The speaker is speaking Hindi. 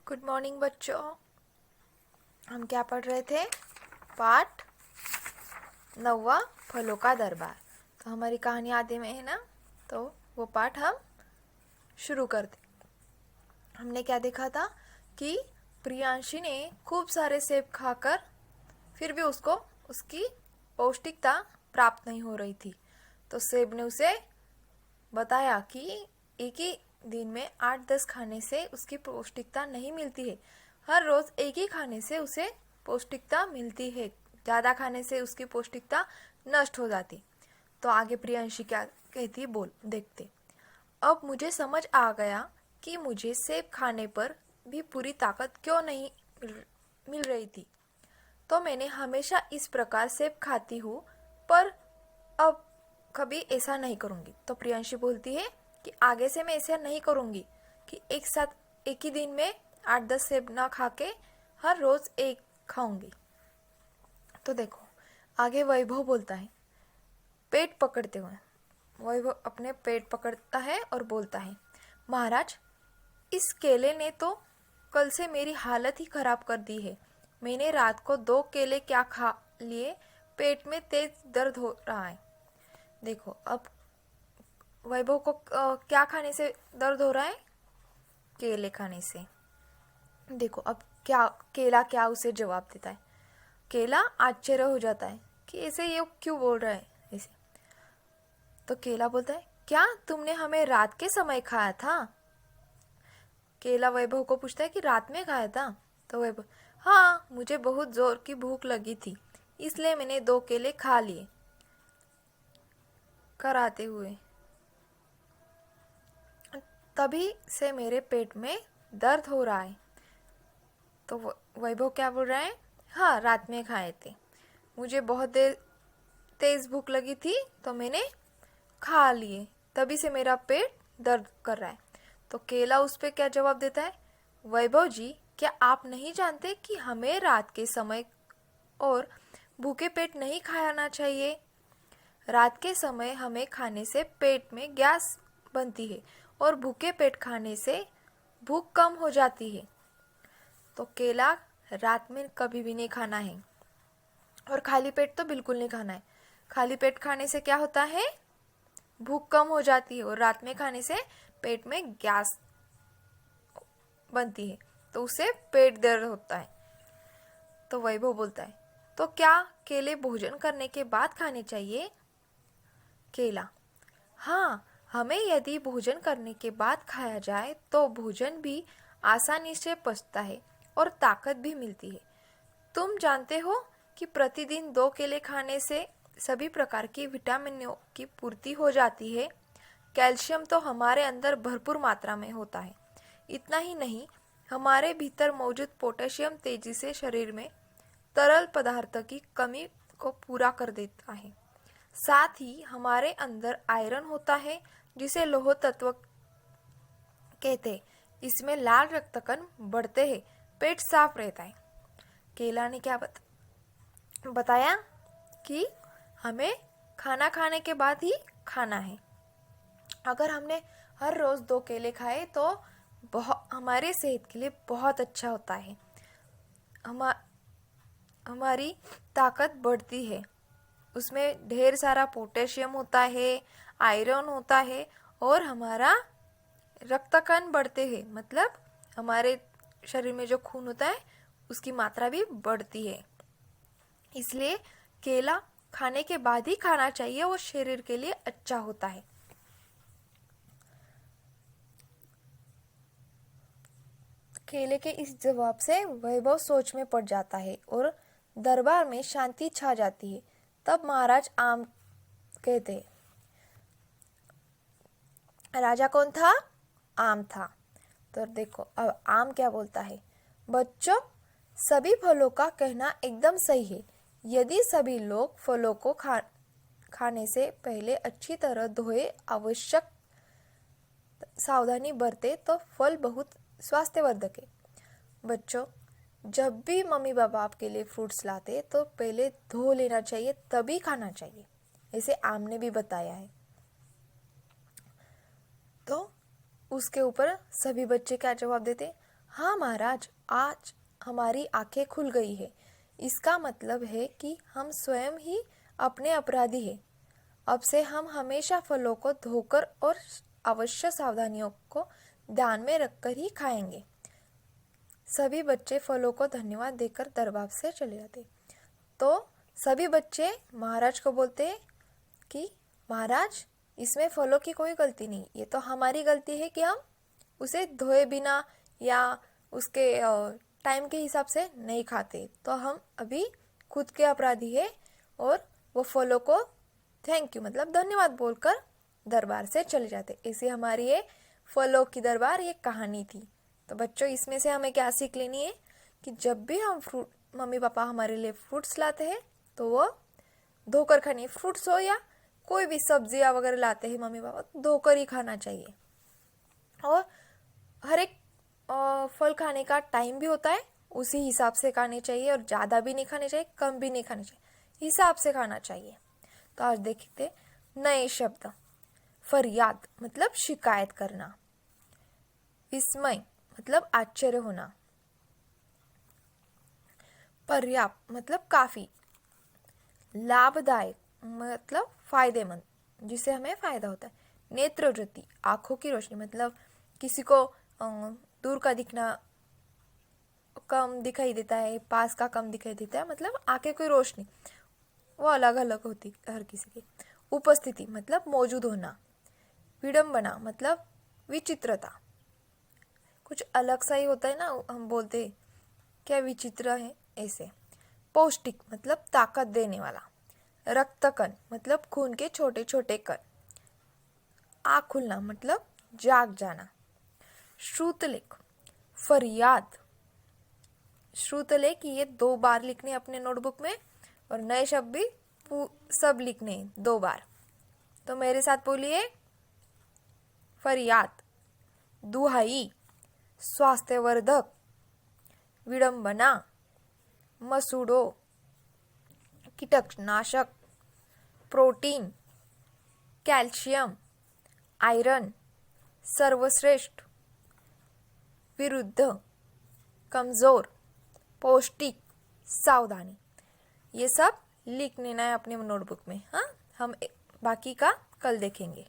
गुड मॉर्निंग बच्चों। हम क्या पढ़ रहे थे? पाठ 9वां, फलों का दरबार। तो हमारी कहानी आधे में है ना, तो वो पाठ हम शुरू करते। हमने क्या देखा था कि प्रियांशी ने खूब सारे सेब खाकर फिर भी उसको उसकी पौष्टिकता प्राप्त नहीं हो रही थी। तो सेब ने उसे बताया कि एक ही दिन में 8-10 खाने से उसकी पौष्टिकता नहीं मिलती है। हर रोज एक ही खाने से उसे पौष्टिकता मिलती है, ज़्यादा खाने से उसकी पौष्टिकता नष्ट हो जाती। तो आगे प्रियांशी क्या कहती बोल देखते। अब मुझे समझ आ गया कि मुझे सेब खाने पर भी पूरी ताकत क्यों नहीं मिल रही थी। तो मैंने हमेशा इस प्रकार सेब खाती हूँ, पर अब कभी ऐसा नहीं करूँगी। तो प्रियांशी बोलती है कि आगे से मैं ऐसा नहीं करूँगी कि एक साथ एक ही दिन में 8-10 सेब ना खा के हर रोज़ एक खाऊंगी। तो देखो आगे वैभव बोलता है, पेट पकड़ते हुए वैभव अपने पेट पकड़ता है और बोलता है, महाराज, इस केले ने तो कल से मेरी हालत ही खराब कर दी है। मैंने रात को 2 केले क्या खा लिए, पेट में तेज दर्द हो रहा है। देखो अब वैभव को क्या खाने से दर्द हो रहा है? केले खाने से। देखो अब क्या केला क्या उसे जवाब देता है। केला आश्चर्य हो जाता है कि ऐसे ये क्यों बोल रहा है ऐसे। तो केला बोलता है, क्या तुमने हमें रात के समय खाया था? केला वैभव को पूछता है कि रात में खाया था? तो वैभव, हाँ, मुझे बहुत जोर की भूख लगी थी, इसलिए मैंने 2 केले खा लिए। कराते हुए तभी से मेरे पेट में दर्द हो रहा है। तो वैभव क्या बोल रहा है? हाँ, रात में खाए थे, मुझे बहुत देर तेज भूख लगी थी तो मैंने खा लिए, तभी से मेरा पेट दर्द कर रहा है। तो केला उस पे क्या जवाब देता है? वैभव जी, क्या आप नहीं जानते कि हमें रात के समय और भूखे पेट नहीं खाना चाहिए? रात के समय हमें खाने से पेट में गैस बनती है और भूखे पेट खाने से भूख कम हो जाती है। तो केला रात में कभी भी नहीं खाना है और खाली पेट तो बिल्कुल नहीं खाना है। खाली पेट खाने से क्या होता है? भूख कम हो जाती है और रात में खाने से पेट में गैस बनती है, तो उससे पेट दर्द होता है। तो वैभव बोलता है, तो क्या केले भोजन करने के बाद खाने चाहिए? केला, हाँ, हमें यदि भोजन करने के बाद खाया जाए तो भोजन भी आसानी से पचता है और ताकत भी मिलती है। तुम जानते हो कि प्रतिदिन 2 केले खाने से सभी प्रकार की विटामिनों की पूर्ति हो जाती है। कैल्शियम तो हमारे अंदर भरपूर मात्रा में होता है। इतना ही नहीं, हमारे भीतर मौजूद पोटेशियम तेजी से शरीर में तरल पदार्थ की कमी को पूरा कर देता है। साथ ही हमारे अंदर आयरन होता है, जिसे लौह तत्व कहते हैं। इसमें लाल रक्त कण बढ़ते हैं, पेट साफ रहता है। केला ने क्या बताया कि हमें खाना खाने के बाद ही खाना है। अगर हमने हर रोज 2 केले खाए तो हमारे सेहत के लिए बहुत अच्छा होता है। हमारी ताकत बढ़ती है, उसमें ढेर सारा पोटेशियम होता है, आयरन होता है और हमारा रक्त कण बढ़ते हैं, मतलब हमारे शरीर में जो खून होता है उसकी मात्रा भी बढ़ती है। इसलिए केला खाने के बाद ही खाना चाहिए, वो शरीर के लिए अच्छा होता है। केले के इस जवाब से वैभव सोच में पड़ जाता है और दरबार में शांति छा जाती है। तब महाराज आम कहते हैं, राजा कौन था? आम था। तो देखो अब आम क्या बोलता है, बच्चों, सभी फलों का कहना एकदम सही है। यदि सभी लोग फलों को खाने से पहले अच्छी तरह धोए, आवश्यक सावधानी बरते तो फल बहुत स्वास्थ्यवर्धक है। बच्चों, जब भी मम्मी पापा आपके लिए फ्रूट्स लाते तो पहले धो लेना चाहिए, तभी खाना चाहिए, ऐसे आम ने भी बताया है। तो उसके ऊपर सभी बच्चे क्या जवाब देते? हाँ महाराज, आज हमारी आंखें खुल गई है। इसका मतलब है कि हम स्वयं ही अपने अपराधी हैं। अब से हम हमेशा फलों को धोकर और आवश्यक सावधानियों को ध्यान में रखकर ही खाएंगे। सभी बच्चे फलों को धन्यवाद देकर दरबार से चले जाते। तो सभी बच्चे महाराज को बोलते कि महाराज, इसमें फलों की कोई गलती नहीं, ये तो हमारी गलती है कि हम उसे धोए बिना या उसके टाइम के हिसाब से नहीं खाते। तो हम अभी खुद के अपराधी है और वो फलों को थैंक यू मतलब धन्यवाद बोलकर दरबार से चले जाते। ऐसी हमारी ये फलों की दरबार ये कहानी थी। तो बच्चों, इसमें से हमें क्या सीख लेनी है कि जब भी हम मम्मी पापा हमारे लिए फ्रूट्स लाते हैं तो वो धोकर खानी। फ्रूट्स हो या कोई भी सब्जियां वगैरह लाते हैं मम्मी पापा, धोकर ही खाना चाहिए। और हर एक फल खाने का टाइम भी होता है, उसी हिसाब से खाने चाहिए। और ज़्यादा भी नहीं खाने चाहिए, कम भी नहीं खाने चाहिए, हिसाब से खाना चाहिए। तो आज देखते नए शब्द। फरियाद मतलब शिकायत करना। विस्मय मतलब आश्चर्य होना। पर्याप्त मतलब काफी। लाभदायक मतलब फायदेमंद, जिससे हमें फायदा होता है। नेत्र ज्योति आंखों की रोशनी मतलब किसी को दूर का दिखना कम दिखाई देता है, पास का कम दिखाई देता है, मतलब आंखें की रोशनी वो अलग अलग होती हर किसी की। उपस्थिति मतलब मौजूद होना। विडंबना मतलब विचित्रता, कुछ अलग सा ही होता है ना, हम बोलते क्या विचित्र है ऐसे। पौष्टिक मतलब ताकत देने वाला। रक्तकण मतलब खून के छोटे छोटे कण। आँख खुलना मतलब जाग जाना। श्रुतलेख फरियाद। श्रुतलेख ये 2 बार लिखने अपने नोटबुक में, और नए शब्द भी सब लिखने 2 बार। तो मेरे साथ बोलिए, फरियाद, दुहाई, स्वास्थ्यवर्धक, विडंबना, मसूड़ो, कीटकनाशक, प्रोटीन, कैल्शियम, आयरन, सर्वश्रेष्ठ, विरुद्ध, कमजोर, पौष्टिक, सावधानी। ये सब लिख लेना है अपने नोटबुक में। हाँ, हम बाकी का कल देखेंगे।